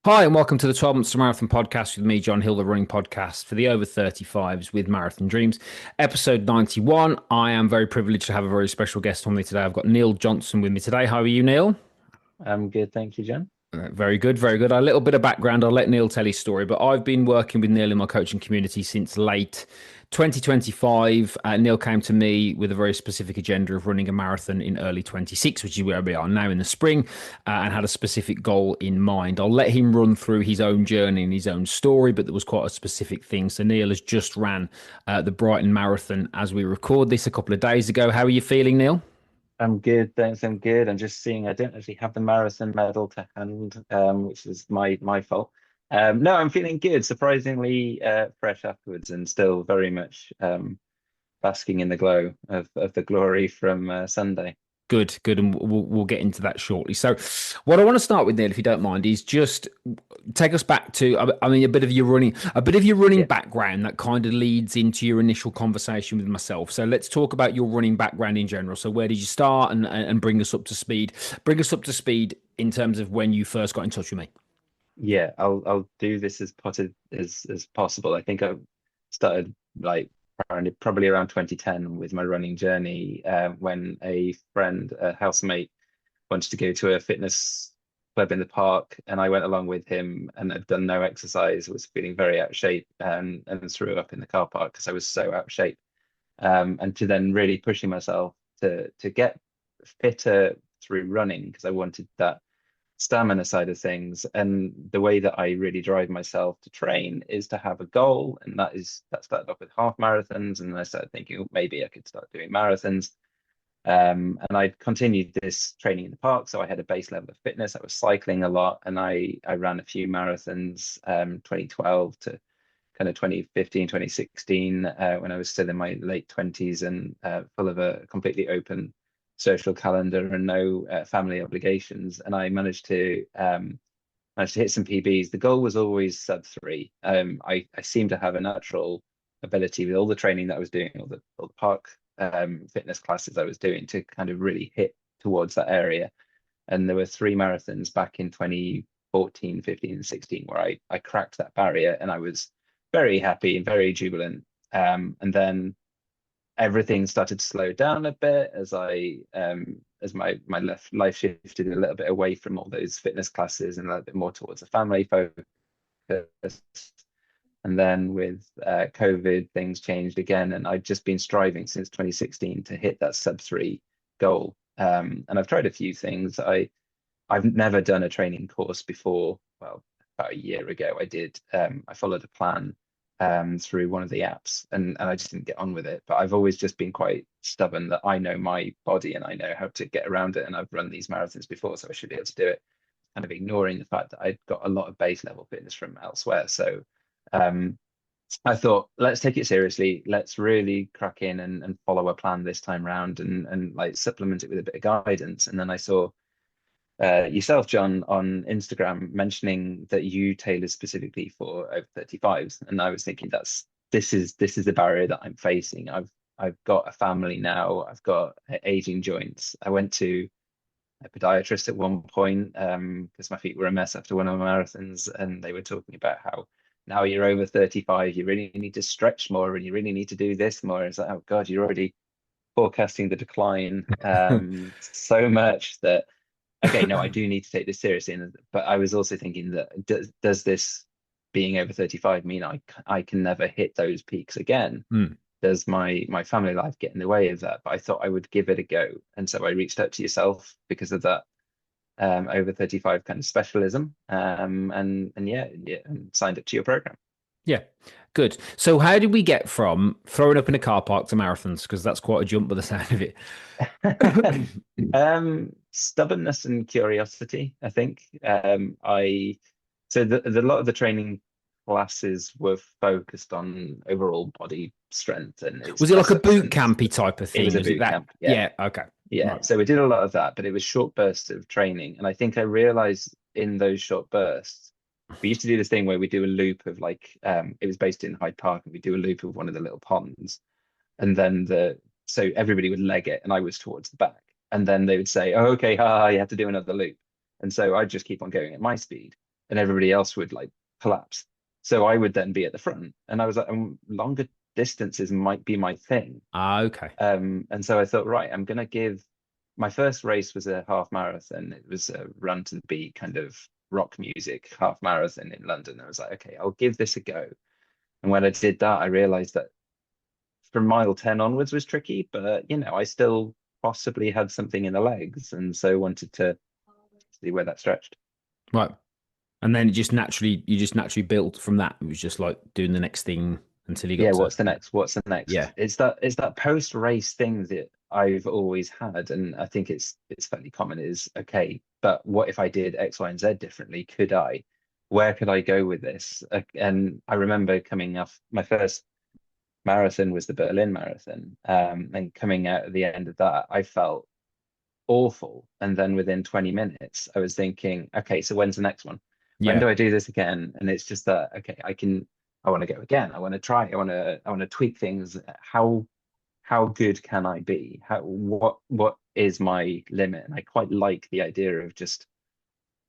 Hi, and welcome to the 12 Months to Marathon podcast with me, John Hill, the running podcast for the over 35s with Marathon Dreams, episode 91. I am very privileged to have a very special guest on me today. I've got Neil Johnson with me today. How are you, Neil? I'm good, thank you, John. Very good, very good. A little bit of background. I'll let Neil tell his story, but I've been working with Neil in my coaching community since late 2025. Neil came to me with a very specific agenda of running a marathon in early 26, which is where we are now in the spring, and had a specific goal in mind. I'll let him run through his own journey and his own story, but there was quite a specific thing. So Neil has just ran the Brighton Marathon as we record this a couple of days ago. How are you feeling, Neil? I'm good, thanks. I'm good. I'm just seeing I don't actually have the marathon medal to hand, which is my fault. No, I'm feeling good, surprisingly fresh afterwards, and still very much basking in the glow of the glory from Sunday. Good, good, and we'll get into that shortly. So, what I want to start with, Neil, if you don't mind, is just take us back to, I mean, a bit of your running Yeah, background that kind of leads into your initial conversation with myself. So, let's talk about your running background in general. So, where did you start, and bring us up to speed? Bring us up to speed in terms of when you first got in touch with me. yeah. I'll do this as potted as possible. I think I started like probably around 2010 with my running journey when a friend, a housemate, wanted to go to a fitness club in the park, and I went along with him and had done no exercise, was feeling very out of shape, and threw up in the car park because I was so out of shape. And to then really pushing myself to get fitter through running because I wanted that stamina side of things. And the way that I really drive myself to train is to have a goal, and that started off with half marathons, and I started thinking, "Oh, maybe I could start doing marathons." And I continued this training in the park. So I had a base level of fitness. I was cycling a lot, and I ran a few marathons, 2012 to kind of 2015, 2016, when I was still in my late 20s and full of a completely open social calendar and no family obligations. And I managed to hit some PBs. The goal was always sub 3. I seem to have a natural ability with all the training that I was doing, all the park fitness classes I was doing to kind of really hit towards that area. And there were 3 marathons back in 2014, 15, and 16 where I cracked that barrier, and I was very happy and very jubilant. And then everything started to slow down a bit as my life shifted a little bit away from all those fitness classes and a little bit more towards a family focus. And then with COVID, things changed again, and I'd just been striving since 2016 to hit that sub 3 goal. And I've tried a few things. I've never done a training course before. Well, about a year ago, I did. I followed a plan through one of the apps, and I just didn't get on with it. But I've always just been quite stubborn that I know my body and I know how to get around it, and I've run these marathons before, so I should be able to do it. Kind of ignoring the fact that I'd got a lot of base level fitness from elsewhere. So um, I thought, let's take it seriously. Let's really crack in and follow a plan this time round, and like supplement it with a bit of guidance. And then I saw yourself, John, on Instagram mentioning that you tailor specifically for over 35s, and I was thinking this is the barrier that I'm facing. I've got a family now. I've got aging joints. I went to a podiatrist at one point because my feet were a mess after one of my marathons, and they were talking about how now you're over 35, you really need to stretch more and you really need to do this more. It's like, oh God, you're already forecasting the decline so much that okay, no, I do need to take this seriously. But I was also thinking that does this being over 35 mean I can never hit those peaks again? Hmm. Does my family life get in the way of that? But I thought I would give it a go. And so I reached out to yourself because of that over 35 kind of specialism. And yeah, and signed up to your program. Yeah, good. So, how did we get from throwing up in a car park to marathons? Because that's quite a jump by the sound of it. Stubbornness and curiosity, I think. I so the lot of the training classes were focused on overall body strength and Was it like a explosiveness, boot and campy type of it was thing? a Was it boot that? camp. Yeah, Yeah. Okay. yeah. Right. So we did a lot of that, but it was short bursts of training. And I think I realized in those short bursts, we used to do this thing where we do a loop of like it was based in Hyde Park, and we do a loop of one of the little ponds, and then the so everybody would leg it and I was towards the back, and then they would say, oh, okay, you have to do another loop, and so I'd just keep on going at my speed, and everybody else would like collapse. So I would then be at the front, and I was like, longer distances might be my thing. Ah, okay. And so I thought, right, I'm gonna give my first race was a half marathon. It was a run to the beat kind of rock music half marathon in London. I was like, okay, I'll give this a go. And when I did that, I realized that from mile 10 onwards was tricky, but I still possibly had something in the legs, and so wanted to see where that stretched. Right. And then you just naturally built from that. It was just like doing the next thing until you Yeah, got to, what's the next? What's the next? yeah. It's that post-race thing that I've always had, and I think it's fairly common is okay, but what if I did X, Y, and Z differently? Could I? Where could I go with this? And I remember coming off my first marathon was the Berlin Marathon, and coming out at the end of that, I felt awful. And then within 20 minutes, I was thinking, okay, so when's the next one? When Yeah. do I do this again? And it's just that, okay, I want to go again. I want to try. I want to tweak things. How good can I be? What is my limit? And I quite like the idea of just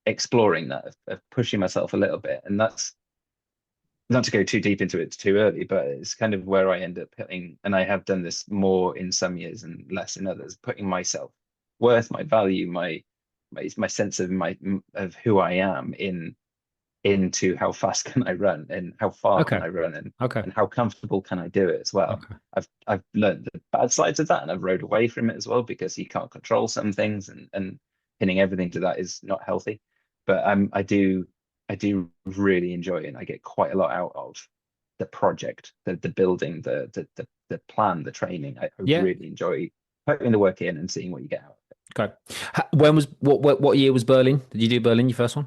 exploring that, of pushing myself a little bit. And that's not to go too deep into it too early, but it's kind of where I end up putting, and I have done this more in some years and less in others, putting myself worth, my value, my sense of who I am into how fast can I run and how far can Okay. I run Okay. and how comfortable can I do it as well. Okay. I've learned the bad sides of that, and I've rode away from it as well, because you can't control some things, and pinning everything to that is not healthy. But I do really enjoy it, and I get quite a lot out of the project, the building, the plan, the training. I Yeah. really enjoy putting the work in and seeing what you get out. Okay. When was what year was Berlin? Did you do Berlin your first one?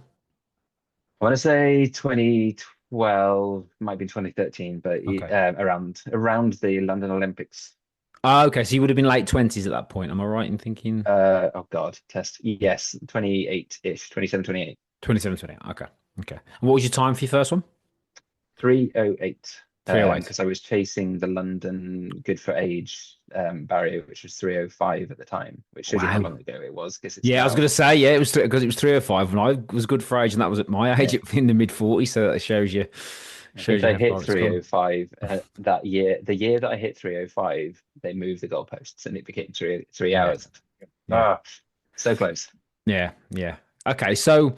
I want to say 2012, might be 2013, but Okay. around the London Olympics. Ah, okay. So you would have been late 20s at that point. Am I right in thinking Oh God, test. Yes, 28-ish, 27, 28. 27, 28? Okay. Okay. And what was your time for your first one? 3:08. 308. Because I was chasing the London good for age barrier, which was 3:05 at the time, which shows you how Wow. long ago it was, because it's Yeah, I was now. going to say, yeah, it was because it was 305 when I was good for age, and that was at my age Yeah, in the mid 40s. So that I think shows you I how hit far it's gone. 3:05 that year. The year that I hit 3:05, they moved the goalposts and it became three Yeah. hours. Yeah. Ah, so close. Yeah. Yeah. Okay. So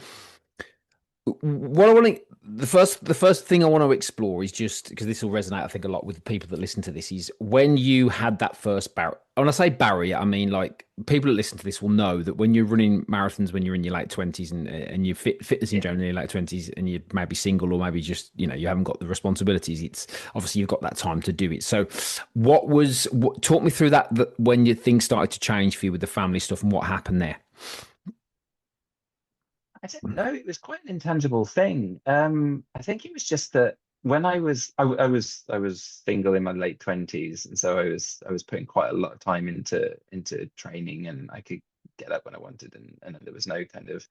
what I want to the first thing I want to explore is just because this will resonate, I think, a lot with people that listen to this is when you had that first barrier. When I say barrier, I mean like people that listen to this will know that when you're running marathons when you're in your late 20s and you fitness in Yeah. general in your late 20s and you're maybe single or maybe just you haven't got the responsibilities. It's obviously you've got that time to do it. So talk me through that when your things started to change for you with the family stuff and what happened there. I don't know. It was quite an intangible thing. I think it was just that when I was single in my late 20s, and so I was putting quite a lot of time into training, and I could get up when I wanted, and there was no kind of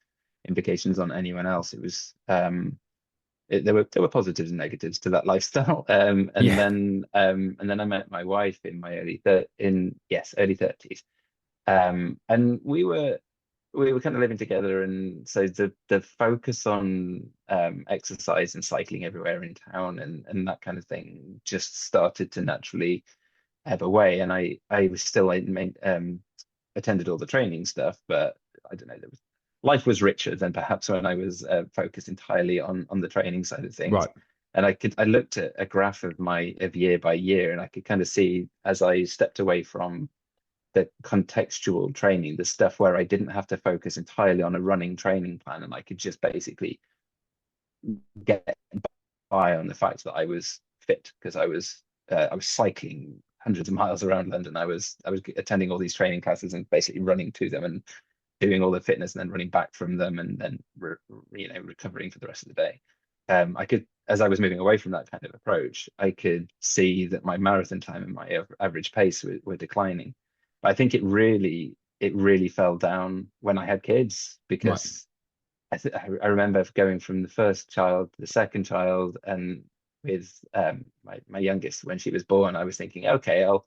implications on anyone else. It was there were positives and negatives to that lifestyle. And Yeah. then I met my wife in my early 30s. And we were kind of living together, and so the focus on exercise and cycling everywhere in town, and that kind of thing just started to naturally ebb away. And I was still attended all the training stuff, but I don't know, life was richer than perhaps when I was focused entirely on the training side of things. Right. And I looked at a graph of year by year, and I could kind of see as I stepped away from the contextual training, the stuff where I didn't have to focus entirely on a running training plan, and I could just basically get by on the fact that I was fit, because I was cycling hundreds of miles around London. I was attending all these training classes and basically running to them and doing all the fitness and then running back from them, and then recovering for the rest of the day. I could, as I was moving away from that kind of approach, I could see that my marathon time and my average pace were declining. But I think it really fell down when I had kids, Right. because I remember going from the first child to the second child, and with my youngest, when she was born, I was thinking, okay, I'll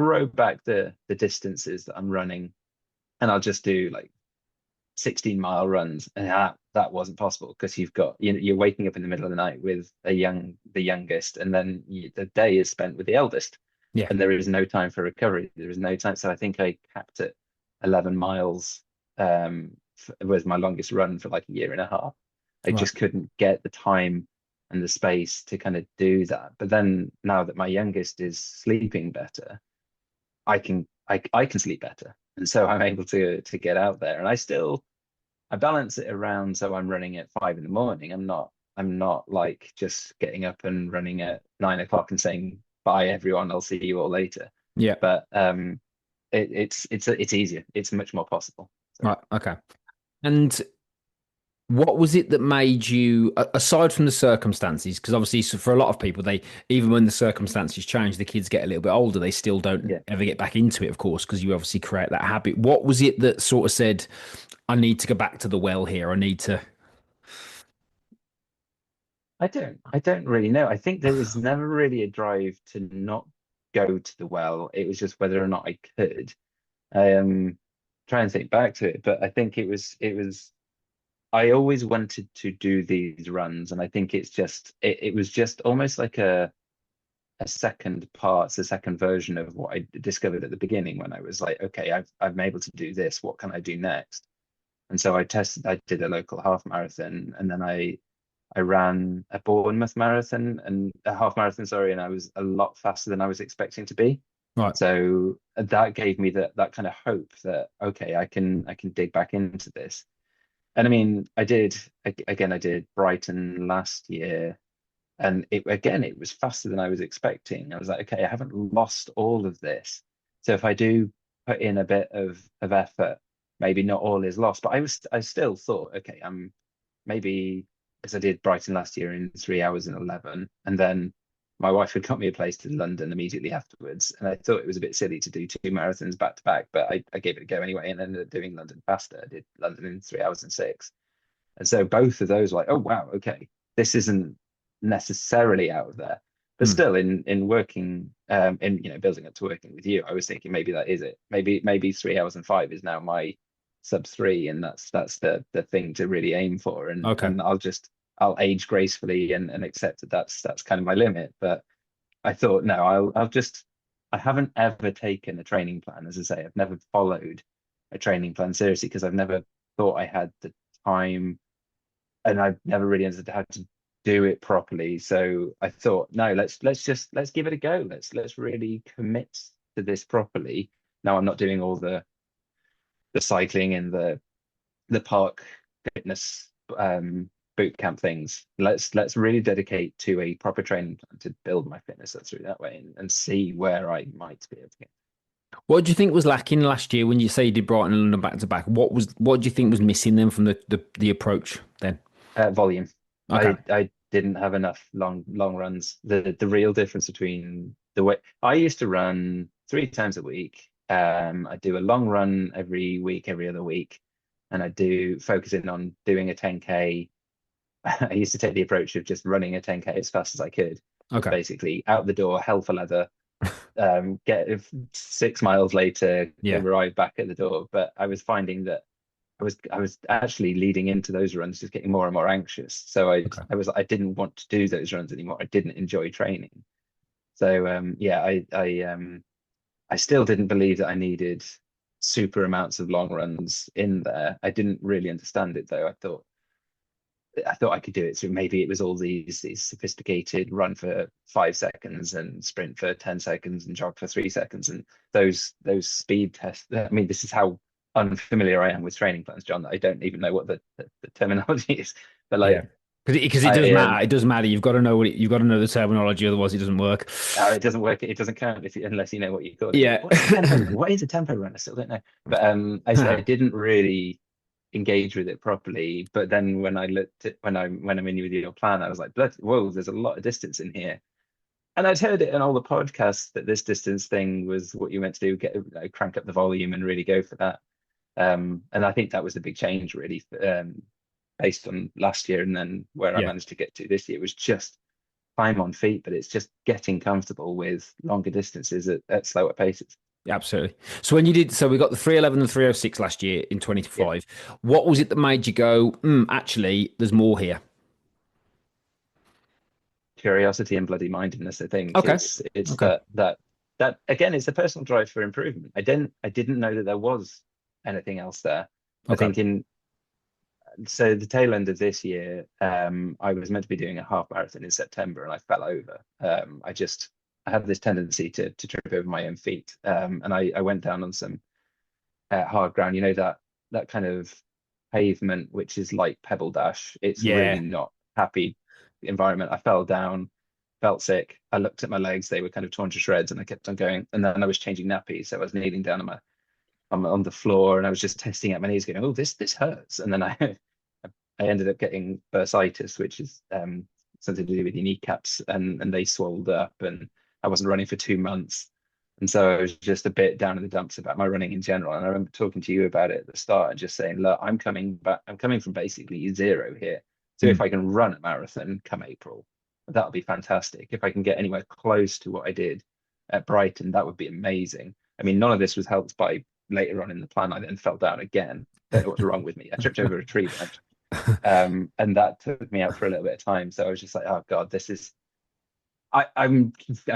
row back the distances that I'm running, and I'll just do like 16-mile runs, and that wasn't possible because you're waking up in the middle of the night with the youngest, and then the day is spent with the eldest, Yeah. and there is no time for recovery. There is no time. So I think I capped at 11 miles. Was my longest run for like a year and a half. I Right. just couldn't get the time and the space to kind of do that. But then now that my youngest is sleeping better, I can sleep better. And so I'm able to get out there. And I balance it around so I'm running at 5 in the morning. I'm not like just getting up and running at 9 o'clock and saying bye everyone, I'll see you all later. Yeah. But it's easier. It's much more possible. So Right. Okay. And what was it that made you, aside from the circumstances, because obviously for a lot of people, they, even when the circumstances change, the kids get a little bit older, they still don't yeah. ever get back into it, of course, because you obviously create that habit. What was it that sort of said, I need to go back to the well here. I need to. I don't really know. I think there was never really a drive to not go to the well. It was just whether or not I could. I try and think back to it, but I think it was I always wanted to do these runs, and I think it was just almost like a second part, a second version of what I discovered at the beginning when I was like, okay, I'm able to do this. What can I do next? And so I did a local half marathon, and then I ran a Bournemouth marathon and a half marathon, sorry, and I was a lot faster than I was expecting to be. Right. So that gave me that kind of hope that okay, I can dig back into this. And I mean, I did Brighton last year, and it was faster than I was expecting. I was like, okay, I haven't lost all of this. So if I do put in a bit of effort, maybe not all is lost. But I still thought, okay, I'm maybe because I did Brighton last year in 3 hours and 11, and then my wife had got me a place to London immediately afterwards, and I thought it was a bit silly to do two marathons back to back, but I gave it a go anyway, and ended up doing London faster. I did London in 3 hours and 6, and so both of those were like, oh wow, okay, this isn't necessarily out there, but Hmm. still in working in building up to working with you, I was thinking maybe that is it. Maybe 3 hours and 5 is now my sub 3, and that's the thing to really aim for. And Okay. I'll age gracefully and accept that that's kind of my limit. But I thought no, I haven't ever taken a training plan. As I say, I've never followed a training plan seriously because I've never thought I had the time, and I've never really understood how to do it properly. So I thought, no, let's give it a go. Let's really commit to this properly. Now I'm not doing all the cycling and the park fitness boot camp things. Let's really dedicate to a proper training plan to build my fitness up through that way and see where I might be able to get. What do you think was lacking last year when you say you did Brighton and London back to back? What do you think was missing then from the approach then? Volume. Okay. I didn't have enough long runs. The real difference between the way I used to run 3 times a week. I do a long run every week, every other week, and I do focus in on doing a 10K. I used to take the approach of just running a 10K as fast as I could. Okay. Basically, out the door, hell for leather, get 6 miles later, Yeah. arrive back at the door. But I was finding that I was actually leading into those runs, just getting more and more anxious. So Okay. I didn't want to do those runs anymore. I didn't enjoy training. So yeah, I still didn't believe that I needed super amounts of long runs in there. I didn't really understand it though. I thought I could do it. So maybe it was all these sophisticated run for 5 seconds and sprint for 10 seconds and jog for 3 seconds and those speed tests. I mean, this is how unfamiliar I am with training plans, John, that I don't even know what the terminology is. But Yeah. like Because it does I matter. It does matter. You've got to know you've got to know the terminology, otherwise it doesn't work. it doesn't work. It doesn't count unless you know what you call it. Yeah. What's a tempo run? What is a tempo run? I still don't know. But I didn't really engage with it properly. But then when I looked at when I'm in with your plan, I was like, blood, whoa, there's a lot of distance in here. And I'd heard it in all the podcasts that this distance thing was what you meant to do, crank up the volume and really go for that. And I think that was the big change really, based on last year and then where I Yeah. managed to get to this year was just time on feet, but it's just getting comfortable with longer distances at slower paces. Absolutely. So when you did, so we got the 311 and 306 last year in Yeah. 2025. What was it that made you go, actually, there's more here? Curiosity and bloody mindedness. I think Okay. it's Okay. that again, it's a personal drive for improvement. I didn't know that there was anything else there. I Okay. think in so the tail end of this year, I was meant to be doing a half marathon in September and I fell over. I have this tendency to trip over my own feet. And I went down on some hard ground, that kind of pavement, which is like Pebble Dash. It's really Yeah. not happy environment. I fell down, felt sick. I looked at my legs, they were kind of torn to shreds, and I kept on going. And then I was changing nappies. So I was kneeling down on the floor and I was just testing out my knees, going, oh, this hurts. And then I ended up getting bursitis, which is something to do with your kneecaps, and they swelled up, and I wasn't running for 2 months. And so I was just a bit down in the dumps about my running in general. And I remember talking to you about it at the start and just saying, look, I'm coming back, I'm coming from basically zero here. So if Mm. I can run a marathon come April, that'll be fantastic. If I can get anywhere close to what I did at Brighton, that would be amazing. I mean, none of this was helped by later on in the plan. I then fell down again. Don't know what's wrong with me. I tripped over a tree branch, and that took me out for a little bit of time. So I was just like, oh God, this is. I'm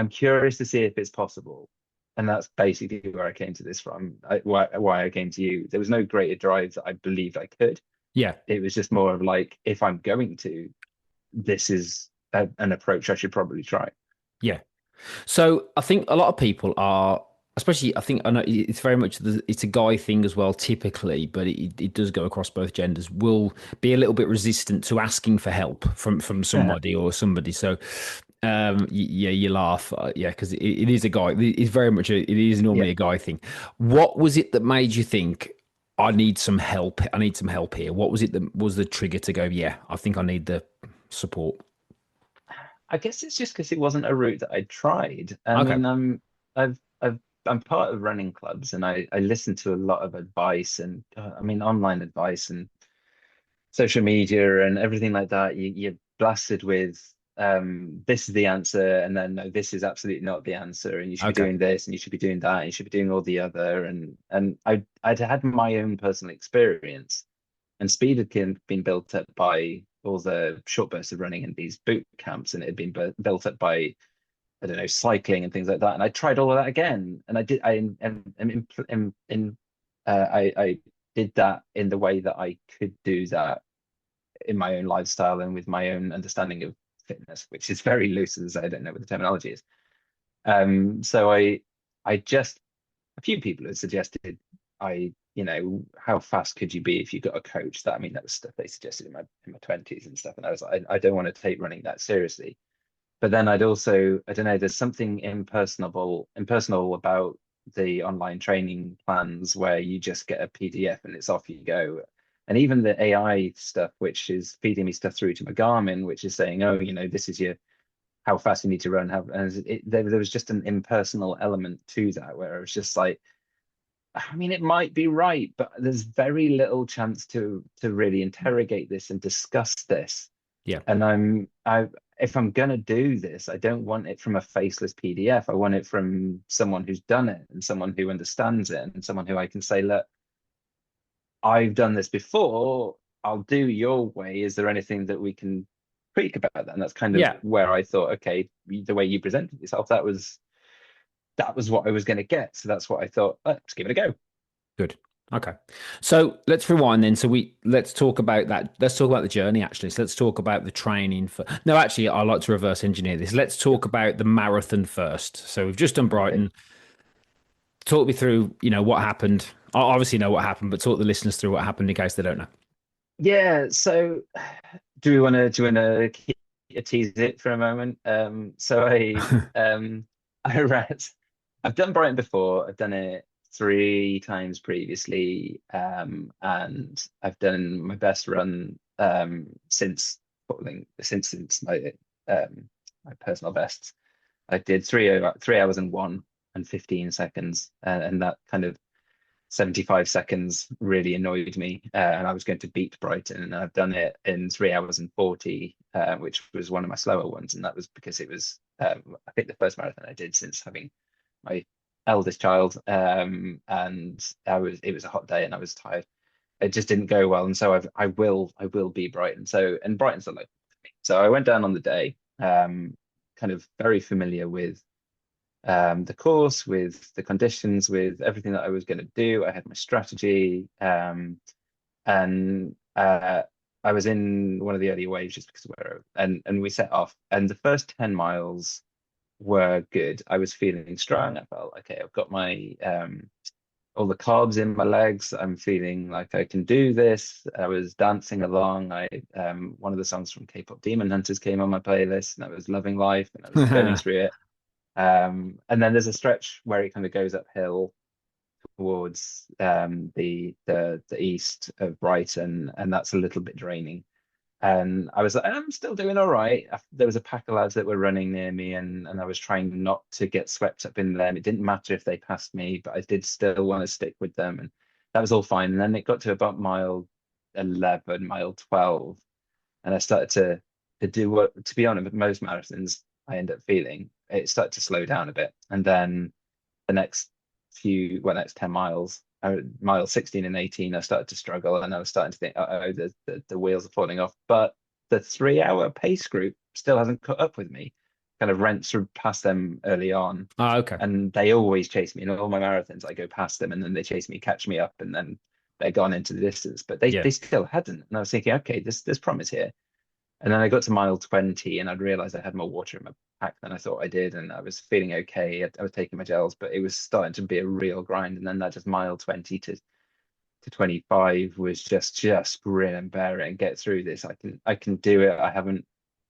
curious to see if it's possible, and that's basically where I came to this from. Why I came to you. There was no greater drive that I believed I could. Yeah. It was just more of like, if I'm going to, this is an approach I should probably try. Yeah. So I think a lot of people are, especially I think I know it's very much it's a guy thing as well, typically, but it does go across both genders. Will be a little bit resistant to asking for help from somebody or somebody. So yeah, you laugh, yeah, because it is a guy. It's very much it is Yeah. normally a guy thing. What was it that made you think? I need some help. I need some help here. What was it that was the trigger to go? Yeah, I think I need the support. I guess it's just because it wasn't a route that I tried. I Okay. mean, I'm part of running clubs, and I listen to a lot of advice, and I mean online advice and social media and everything like that. You're blasted with this is the answer, and then no, this is absolutely not the answer, and you should be Okay. doing this, and you should be doing that, and you should be doing all the other, and I'd had my own personal experience, and speed had been built up by all the short bursts of running in these boot camps, and it had been built up by, I don't know, cycling and things like that. And I tried all of that again, and I did. I did that in the way that I could do that in my own lifestyle and with my own understanding of fitness, which is very loose, as I don't know what the terminology is. So I just a few people have suggested how fast could you be if you got a coach? That I mean, that was stuff they suggested in my 20s and stuff. And I was like, I don't want to take running that seriously. But then I'd also, I don't know, there's something impersonal about the online training plans where you just get a PDF and it's off you go. And even the AI stuff, which is feeding me stuff through to my Garmin, which is saying, oh, this is your how fast you need to run. There was just an impersonal element to that where it was just like, I mean, it might be right, but there's very little chance to really interrogate this and discuss this. Yeah. And if I'm gonna do this, I don't want it from a faceless PDF. I want it from someone who's done it and someone who understands it and someone who I can say, look, I've done this before. I'll do your way. Is there anything that we can tweak about that? And that's kind of Yeah. where I thought, okay, the way you presented yourself, that was what I was going to get. So that's what I thought. Let's give it a go. Good. Okay. So let's rewind then. So let's talk about that. Let's talk about the journey actually. So let's talk about the training for no, actually I like to reverse engineer this. Let's Yeah. talk about the marathon first. So we've just done Okay. Brighton. Talk me through, what happened. I obviously know what happened, but talk the listeners through what happened in case they don't know. Yeah. So do we want to tease it for a moment? So I ran. I've done Brighton before. I've done it 3 times previously, and I've done my best run since my personal bests. I did 3 hours and 1 and 15 seconds, and that kind of 75 seconds really annoyed me. And I was going to beat Brighton, and I've done it in 3 hours and 40, which was one of my slower ones, and that was because it was I think the first marathon I did since having my eldest child, and it was a hot day and I was tired. It just didn't go well, and so I will be Brighton. So, and Brighton's a local to me. So I went down on the day, kind of very familiar with the course, with the conditions, with everything that I was going to do. I had my strategy, and I was in one of the earlier waves just because of where, and we set off, and the first 10 miles were good. I was feeling strong. I felt okay. I've got my all the carbs in my legs. I'm feeling like I can do this. I was dancing along. I one of the songs from K-pop Demon Hunters came on my playlist, and I was loving life, and I was going through it. And then there's a stretch where it kind of goes uphill towards the east of Brighton, and that's a little bit draining. And I was like, I'm still doing all right. There was a pack of lads that were running near me, and I was trying not to get swept up in them. It didn't matter if they passed me, but I did still want to stick with them, and that was all fine. And then it got to about mile 11, mile 12, and I started to do what, to be honest, with most marathons, I end up feeling it started to slow down a bit. And then the next next 10 miles, mile 16 and 18, I started to struggle, and I was starting to think, oh, the wheels are falling off. But the 3 hour pace group still hasn't caught up with me. Kind of ran through past them early on. Oh, okay. And they always chase me in all my marathons. I go past them and then they chase me, catch me up, and then they're gone into the distance. But Yeah. they still hadn't. And I was thinking, okay, there's promise here. And then I got to mile 20 and I'd realized I had more water in my pack than I thought I did. And I was feeling okay. I was taking my gels, but it was starting to be a real grind. And then that just mile 20 to 25 was just grin and bear it and get through this. I can do it. I haven't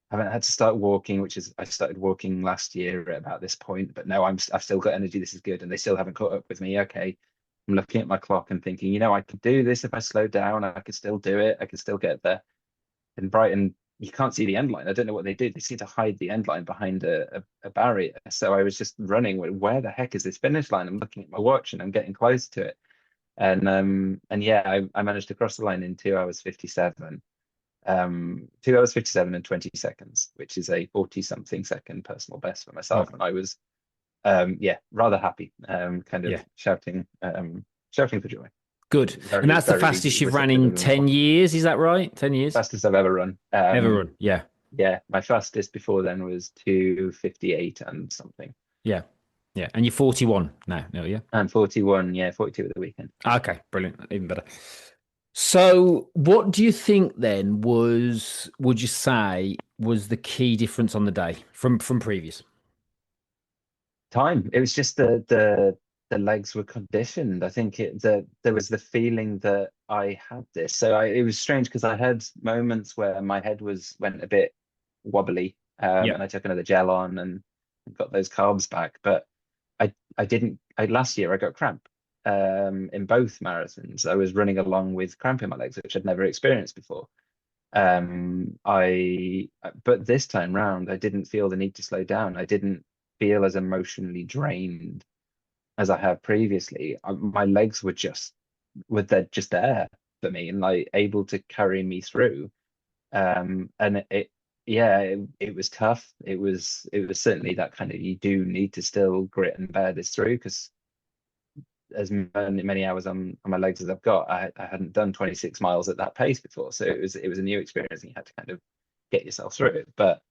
had to start walking, which is I started walking last year at about this point, but no, I've still got energy. This is good. And they still haven't caught up with me. Okay. I'm looking at my clock and thinking, I could do this if I slow down. I could still do it. I could still get there. In Brighton, you can't see the end line. I don't know what they do. They seem to hide the end line behind a barrier. So I was just running. Where the heck is this finish line? I'm looking at my watch and I'm getting close to it. And yeah, I managed to cross the line in 2 hours 57. 2 hours 57 and 20 seconds, which is a 40 something second personal best for myself. Wow. And I was yeah, rather happy, kind of Yeah. shouting for joy. Good. Very, And that's the very fastest you've ran receptive in of the 10 response. years, is that right? 10 years? Fastest I've ever run. Ever run. Yeah. Yeah, my fastest before then was 2:58 and something. Yeah. Yeah. And you're 41 now, no, yeah. And 41, yeah, 42 at the weekend. Okay, brilliant. Even better. So, what do you think then would you say was the key difference on the day from previous? Time. It was just the legs were conditioned. I think there was the feeling that I had this. So it was strange because I had moments where my head went a bit wobbly, Yeah. and I took another gel on and got those carbs back. But I didn't. Last year I got cramp in both marathons. I was running along with cramp in my legs, which I'd never experienced before. But this time round, I didn't feel the need to slow down. I didn't feel as emotionally drained as I have previously. My legs they're just there for me and like able to carry me through. And yeah, it was tough. It was certainly that kind of, you do need to still grit and bear this through, because as many hours on my legs as I've got, I hadn't done 26 miles at that pace before. So it was a new experience and you had to kind of get yourself through it. But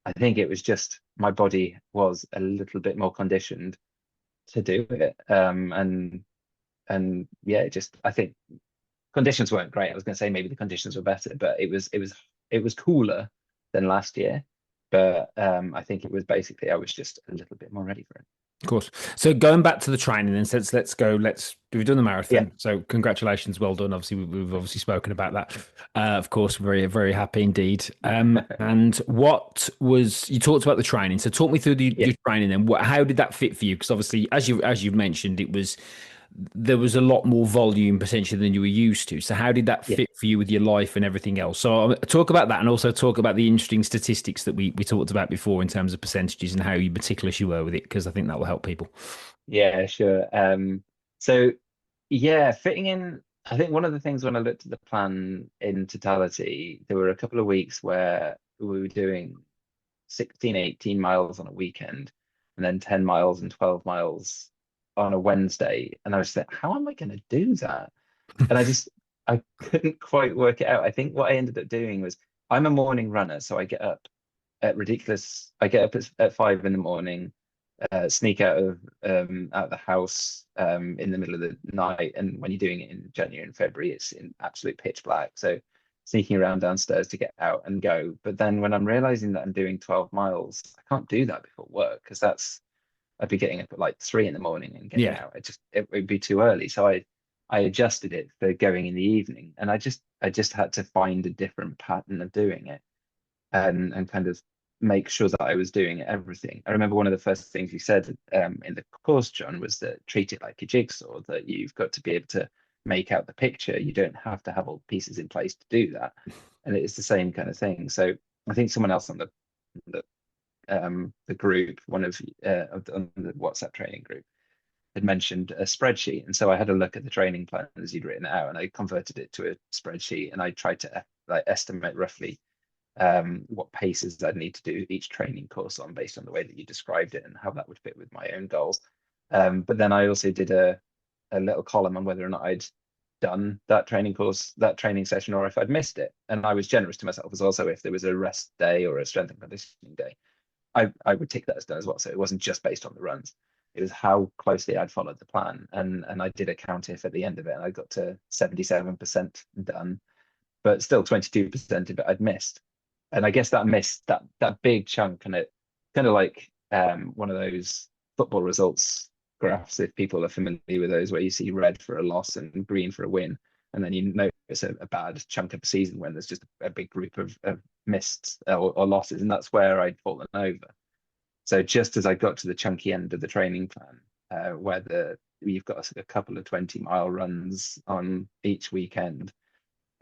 I think it was just my body was a little bit more conditioned to do it. And yeah, I think conditions weren't great. I was going to say maybe the conditions were better, but it was cooler than last year. But I think it was basically I was just a little bit more ready for it. Of course. So going back to the training then, since we've done the marathon. Yeah. So congratulations, well done. Obviously, we've obviously spoken about that. Of course, very, very happy indeed. And what was, you talked about the training. So talk me through your training then. How did that fit for you? Because obviously, as you've mentioned, there was a lot more volume potentially than you were used to. So how did that fit for you with your life and everything else? So I'll talk about that, and also talk about the interesting statistics that we talked about before in terms of percentages and how meticulous you were with it, because I think that will help people. Yeah, sure. So yeah, fitting in, I think one of the things when I looked at the plan in totality, there were a couple of weeks where we were doing 16, 18 miles on a weekend, and then 10 miles and 12 miles on a Wednesday, and I was like, how am I going to do that? And I couldn't quite work it out. I think what I ended up doing was I'm a morning runner, so I get up at ridiculous. I get up at 5 in the morning, sneak out of the house in the middle of the night, and when you're doing it in January and February, it's in absolute pitch black. So sneaking around downstairs to get out and go. But then when I'm realizing that I'm doing 12 miles, I can't do that before work because that's I'd be getting up at like 3 in the morning and getting Yeah. out. It would be too early. So I adjusted it for going in the evening, and I just had to find a different pattern of doing it and kind of make sure that I was doing everything. I remember one of the first things you said in the course, John, was that treat it like a jigsaw, that you've got to be able to make out the picture. You don't have to have all the pieces in place to do that. And it's the same kind of thing. So I think someone else on the group, one on the WhatsApp training group, had mentioned a spreadsheet, and so I had a look at the training plan as you'd written it out, and I converted it to a spreadsheet, and I tried to like estimate roughly what paces I'd need to do each training course on based on the way that you described it and how that would fit with my own goals. But then I also did a little column on whether or not I'd done that training course, that training session, or if I'd missed it. And I was generous to myself as well. So if there was a rest day or a strength and conditioning day, I would tick that as done as well. So it wasn't just based on the runs. It was how closely I'd followed the plan. And I did a count if at the end of it, and I got to 77% done, but still 22% of it I'd missed. And I guess that missed that big chunk, and it kind of like one of those football results graphs, if people are familiar with those, where you see red for a loss and green for a win. And then you notice a bad chunk of a season when there's just a big group of missed or losses. And that's where I'd fallen over. So just as I got to the chunky end of the training plan, where you've got a couple of 20-mile runs on each weekend,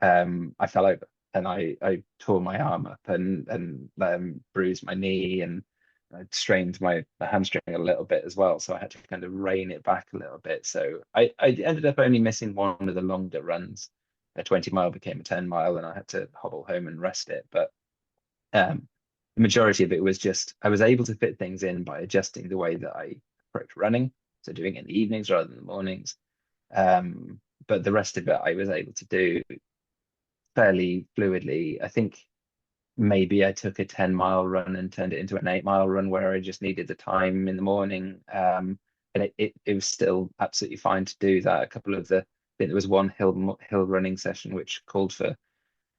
I fell over and I tore my arm up and bruised my knee, and I strained my hamstring a little bit as well. So I had to kind of rein it back a little bit. So I ended up only missing one of the longer runs. A 20-mile became a 10-mile, and I had to hobble home and rest it. But the majority of it was just I was able to fit things in by adjusting the way that I approach running, so doing it in the evenings rather than the mornings. But the rest of it I was able to do fairly fluidly. I think maybe I took a 10-mile run and turned it into an 8-mile run where I just needed the time in the morning. And it was still absolutely fine to do that. A couple of I think there was one hill running session which called for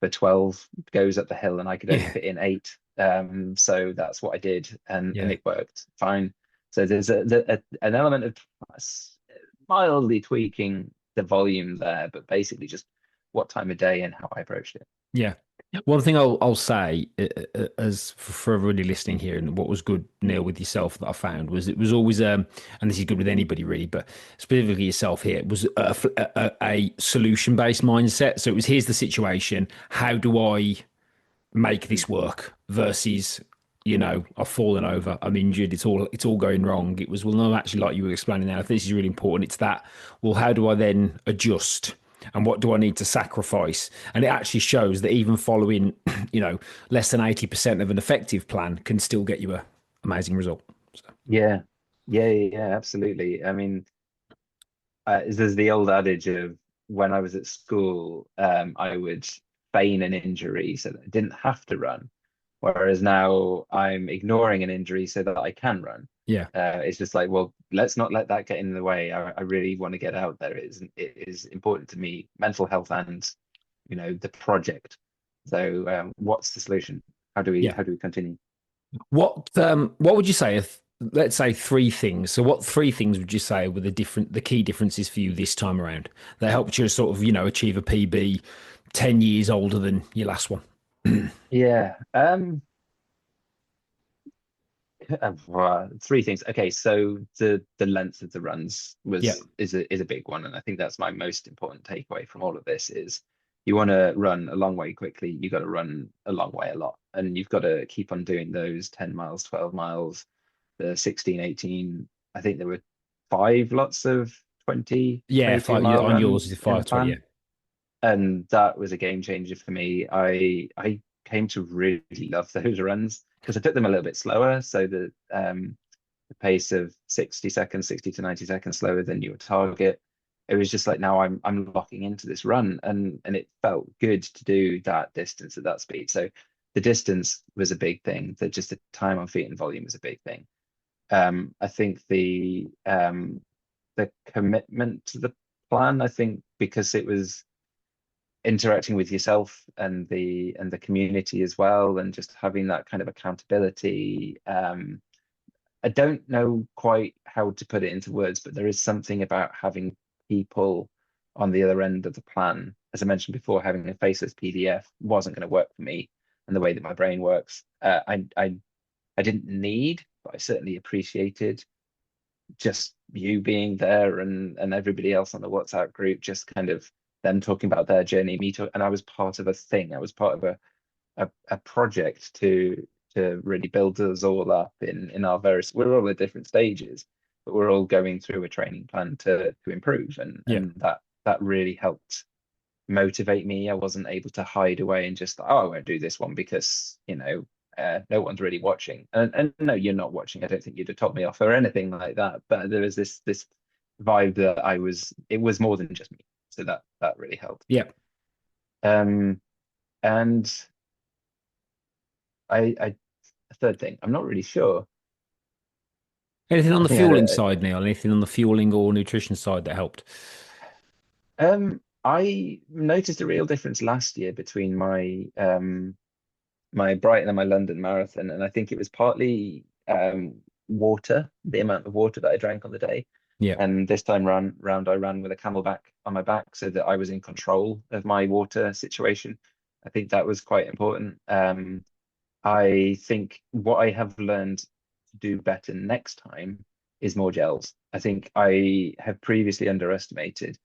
12 goes up the hill, and I could only Yeah. fit in 8. So that's what I did, and Yeah. it worked fine. So there's an element of mildly tweaking the volume there, but basically just what time of day and how I approached it. Yeah. One thing I'll say, as for everybody listening here, and what was good, Neil, with yourself that I found was it was always and this is good with anybody really, but specifically yourself here, it was a solution based mindset. So it was, here's the situation, how do I make this work, versus, I've fallen over, I'm injured, it's all going wrong. It was, well, no, actually, like you were explaining now, I think this is really important. It's that, well, how do I then adjust? And what do I need to sacrifice? And it actually shows that even following, less than 80% of an effective plan can still get you a amazing result. So, Yeah, yeah, absolutely. I mean, there's the old adage of when I was at school, I would feign an injury so that I didn't have to run, whereas now I'm ignoring an injury so that I can run. yeah, It's just like, well, let's not let that get in the way. I really want to get out there. It is important to me, mental health and the project. So what's the solution? How do we yeah. how do we continue? What would you say if, let's say, three things? So what three things would you say were the key differences for you this time around that helped you sort of, achieve a PB 10 years older than your last one? Yeah. Three things. Okay, so the length of the runs Yeah. is a big one, and I think that's my most important takeaway from all of this is you want to run a long way quickly, you got to run a long way a lot, and you've got to keep on doing those 10 miles, 12 miles, the 16, 18. I think there were 5 lots of 20, Yeah, 22 five, mile on yours runs is in the 520. Yeah. plan, and that was a game changer for me. I came to really love those runs because I took them a little bit slower. So the pace of 60 seconds, 60 to 90 seconds slower than your target. It was just like now I'm locking into this run, and it felt good to do that distance at that speed. So the distance was a big thing. That just the time on feet and volume was a big thing. I think the commitment to the plan, I think because it was interacting with yourself and the community as well, and just having that kind of accountability. I don't know quite how to put it into words, but there is something about having people on the other end of the plan. As I mentioned before, having a faceless PDF wasn't going to work for me and the way that my brain works. I didn't need, but I certainly appreciated just you being there and everybody else on the WhatsApp group, just kind of them talking about their journey, and I was part of a thing. I was part of a project to really build us all up in our various. We're all at different stages, but we're all going through a training plan to improve, Yeah. and that really helped motivate me. I wasn't able to hide away and just, oh, I won't do this one because no one's really watching. And no, you're not watching. I don't think you'd have told me off or anything like that. But there was this vibe that it was more than just me. So that really helped. Yeah. Um, and I a third thing, I'm not really sure. Anything on I the think I had fueling side, Neil? Anything on the fueling or nutrition side that helped? I noticed a real difference last year between my Brighton and my London marathon, and I think it was partly water, the amount of water that I drank on the day. Yeah. And this time round, I ran with a camelback on my back so that I was in control of my water situation. I think that was quite important. I think what I have learned to do better next time is more gels. I think I have previously underestimated.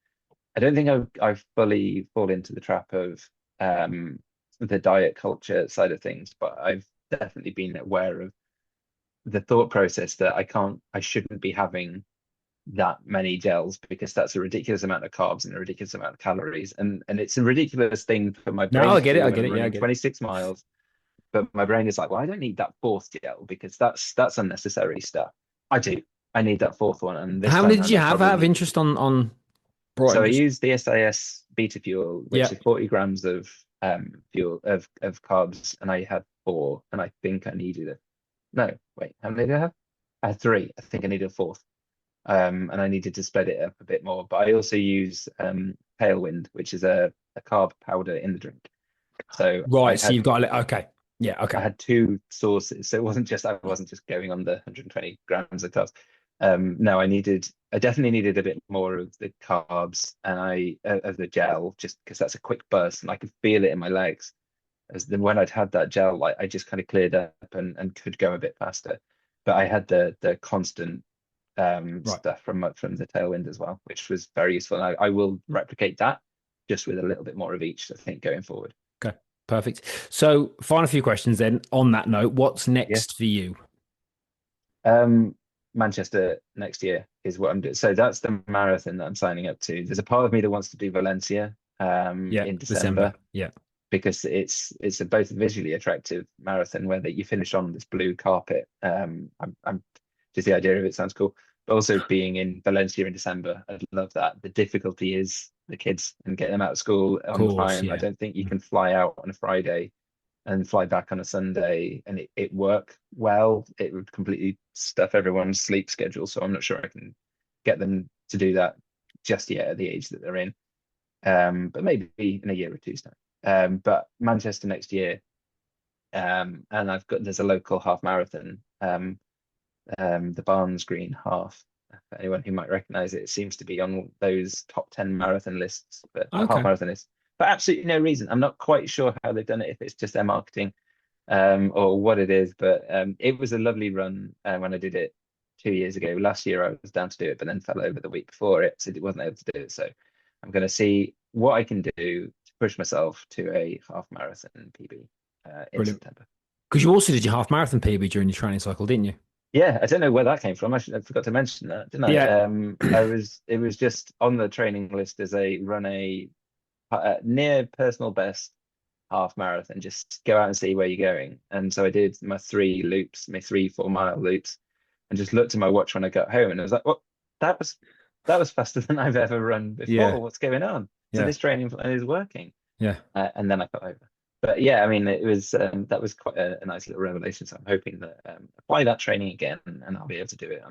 I don't think I've fully fall into the trap of the diet culture side of things, but I've definitely been aware of the thought process that I shouldn't be having that many gels because that's a ridiculous amount of carbs and a ridiculous amount of calories, and it's a ridiculous thing for my No, brain I to get it. do I when get I'm it. Yeah, I running get it. 26 miles. But my brain is like, well, I don't need that fourth gel because that's unnecessary stuff. I do. I need that fourth one, and this How time many did around, you I have probably out of needed. interest on So Brighton? I Just use the SAS Beta Fuel, which yeah. is 40 grams of fuel of carbs, and I had four, and I think I needed it. No, wait, how many did I have? I had three. I think I needed a fourth. And I needed to spread it up a bit more. But I also use Tailwind, which is a carb powder in the drink. So Right. So you've got okay. Yeah. I Okay. had two sources. So it wasn't just I wasn't just going on the 120 grams of carbs. No, I definitely needed a bit more of the carbs and I of the gel, just because that's a quick burst and I could feel it in my legs. As then when I'd had that gel, like I just kind of cleared up and could go a bit faster. But I had the constant Right. stuff from the tailwind as well, which was very useful. And I will replicate that just with a little bit more of each, I think, going forward. Okay. Perfect. So, final few questions then. On that note, what's Yeah. next for you? Manchester next year is what I'm doing. So that's the marathon that I'm signing up to. There's a part of me that wants to do Valencia Yeah. in December. December Yeah. because it's a both visually attractive marathon where that you finish on this blue carpet. I'm just the idea of it sounds cool. But also being in Valencia in December, I'd love that. The difficulty is the kids and getting them out of school Of on course. time. I Yeah. don't think you can fly out on a Friday and fly back on a Sunday and it work well. It would completely stuff everyone's sleep schedule. So I'm not sure I can get them to do that just yet at the age that they're in. But maybe in a year or two's time. But Manchester next year, and there's a local half marathon, the Barnes Green half. For anyone who might recognize it, it seems to be on those top 10 marathon lists, but a half Okay. marathon is for absolutely no reason. I'm not quite sure how they've done it, if it's just their marketing or what it is, but it was a lovely run when I did it 2 years ago. Last year I was down to do it, but then fell over the week before it, so it wasn't able to do it. So I'm going to see what I can do to push myself to a half marathon PB in Brilliant. September. Because you also did your half marathon PB during your training cycle, didn't you? Yeah, I don't know where that came from. I forgot to mention that, didn't I? Yeah. It was just on the training list as a run a near personal best half marathon. Just go out and see where you're going. And so I did my three loops, my 3 4 mile loops, and just looked at my watch when I got home, and I was like, "Well, that was that was faster than I've ever run Yeah. before. What's going on? So Yeah. this training plan is working." Yeah. And then I fell over. But yeah, I mean, it was that was quite a nice little revelation. So I'm hoping that apply that training again, and I'll be able to do it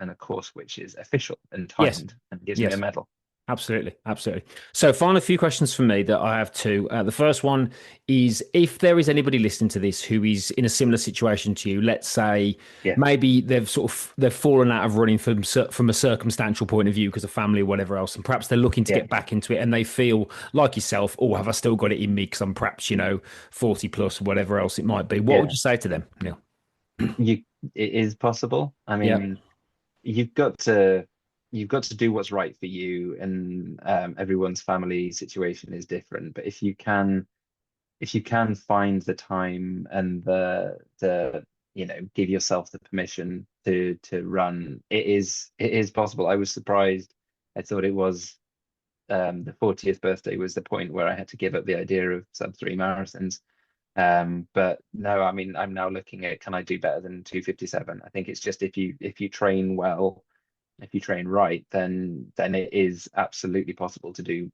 on a course which is official and Yes. timed and gives me a Yes. medal. Absolutely, absolutely. So, final few questions for me that I have two. The first one is if there is anybody listening to this who is in a similar situation to you, let's say Yeah, maybe they've fallen out of running from a circumstantial point of view because of family or whatever else, and perhaps they're looking to yeah, get back into it, and they feel like yourself, oh, have I still got it in me because I'm perhaps 40 plus, whatever else it might be. What would yeah. you say to them, Neil? You it is possible. I Yeah. mean, you've got to you've got to do what's right for you, and everyone's family situation is different. But if you can find the time and the give yourself the permission to run, it is possible. I was surprised. I thought it was the 40th birthday was the point where I had to give up the idea of sub 3 marathons. But no, I mean, I'm now looking at, can I do better than 2:57? I think it's just if you train well, if you train right, then it is absolutely possible to do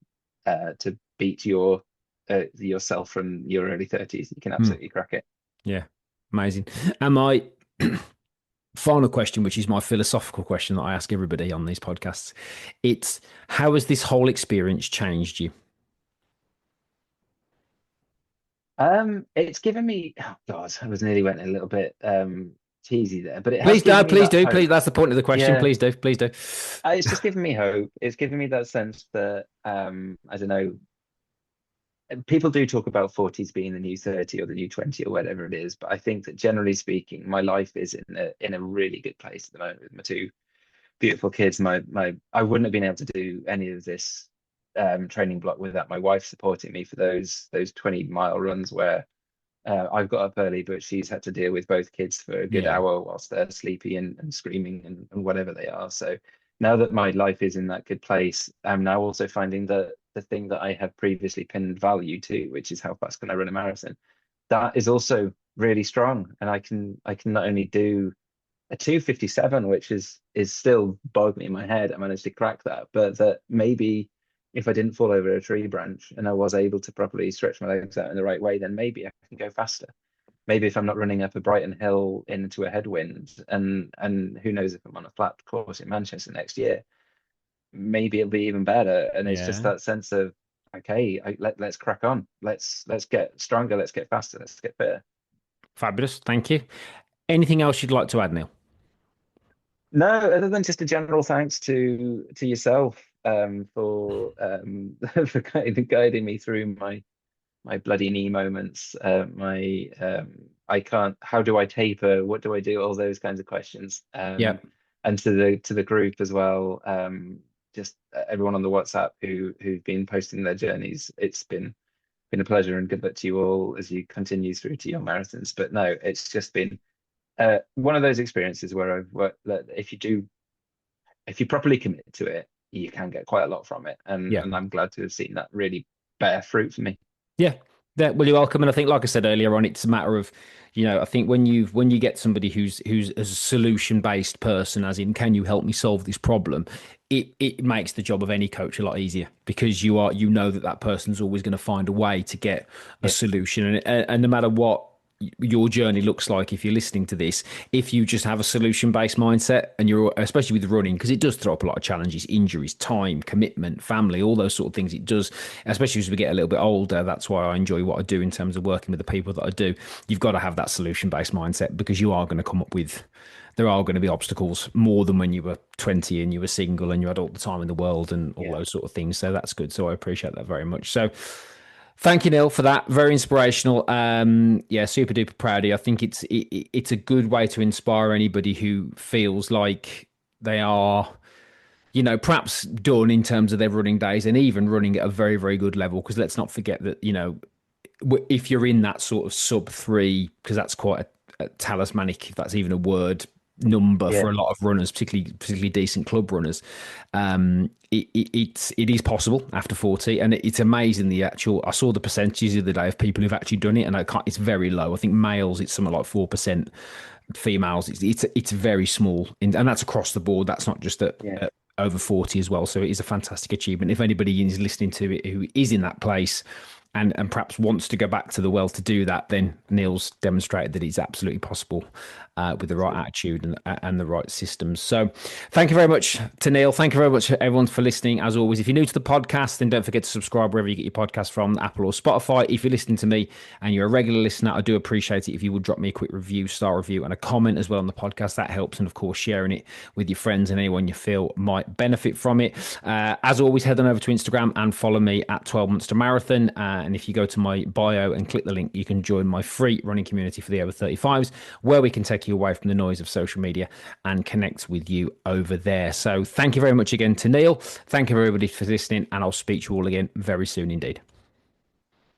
to beat yourself from your early 30s. You can Hmm. absolutely crack it. Yeah. Amazing. Am I? Final question, which is my philosophical question that I ask everybody on these podcasts. It's how has this whole experience changed you? It's given me, oh God, I was nearly went a little bit cheesy there, but it has Please do, given me please that do, please. hope. That's the point of the question. Yeah, Please do, please do. it's just given me hope. It's given me that sense that I don't know, people do talk about 40s being the new 30 or the new 20 or whatever it is, but I think that generally speaking, my life is in a really good place at the moment with my two beautiful kids. My I wouldn't have been able to do any of this training block without my wife supporting me for those 20-mile runs where I've got up early, but she's had to deal with both kids for a good Yeah, hour whilst they're sleepy and screaming and whatever they are. So now that my life is in that good place, I'm now also finding that the thing that I have previously pinned value to, which is how fast can I run a marathon, that is also really strong. And I can not only do a 2:57, which is still bogged me in my head. I managed to crack that, but that maybe if I didn't fall over a tree branch and I was able to properly stretch my legs out in the right way, then maybe I can go faster. Maybe if I'm not running up a Brighton hill into a headwind, and who knows if I'm on a flat course in Manchester next year, maybe it'll be even better. And it's just yeah. that sense of okay, let's crack on. Let's get stronger. Let's get faster. Let's get better. Fabulous. Thank you. Anything else you'd like to add, Neil? No, other than just a general thanks to yourself for for guiding me through my bloody knee moments, my I can't, how do I taper? What do I do? All those kinds of questions. Yeah. And to the group as well. Just everyone on the WhatsApp who've been posting their journeys. It's been a pleasure and good luck to you all as you continue through to your marathons. But no, it's just been one of those experiences where I've worked that if you properly commit to it, you can get quite a lot from it. And Yeah. and I'm glad to have seen that really bear fruit for me. Yeah. Yeah. Well, you're welcome. And I think, like I said earlier on, it's a matter of, I think when you get somebody who's a solution based person, as in, can you help me solve this problem? It makes the job of any coach a lot easier because you know that person's always going to find a way to get a Yeah, solution, and no matter what your journey looks like, if you're listening to this, if you just have a solution based mindset, and you're, especially with running, because it does throw up a lot of challenges, injuries, time, commitment, family, all those sort of things. It does, especially as we get a little bit older. That's why I enjoy what I do in terms of working with the people that I do. You've got to have that solution based mindset because you are going to come up with, there are going to be obstacles more than when you were 20 and you were single and you had all the time in the world and all yeah. those sort of things. So that's good. So I appreciate that very much. So thank you, Neil, for that. Very inspirational. Yeah, super duper proud of you. I think it's a good way to inspire anybody who feels like they are, perhaps done in terms of their running days and even running at a very, very good level. Because let's not forget that, if you're in that sort of sub 3, because that's quite a talismanic, if that's even a word, number Yeah. for a lot of runners, particularly decent club runners. It is possible after 40, and it's amazing the actual. I saw the percentages the other day of people who've actually done it, and it's very low. I think males it's something like 4%. Females it's very small, and that's across the board. That's not just Yeah. at over 40 as well. So it is a fantastic achievement. If anybody is listening to it who is in that place and perhaps wants to go back to the well to do that, then Neil's demonstrated that it's absolutely possible with the right attitude and the right systems. So thank you very much to Neil. Thank you very much, everyone, for listening. As always, if you're new to the podcast, then don't forget to subscribe wherever you get your podcast from, Apple or Spotify. If you're listening to me and you're a regular listener, I do appreciate it if you would drop me a quick star review, and a comment as well on the podcast. That helps. And of course, sharing it with your friends and anyone you feel might benefit from it. As always, head on over to Instagram and follow me at 12 Months to Marathon. And if you go to my bio and click the link, you can join my free running community for the over 35s, where we can take you away from the noise of social media and connect with you over there. So thank you very much again to Neil. Thank you everybody for listening, and I'll speak to you all again very soon indeed.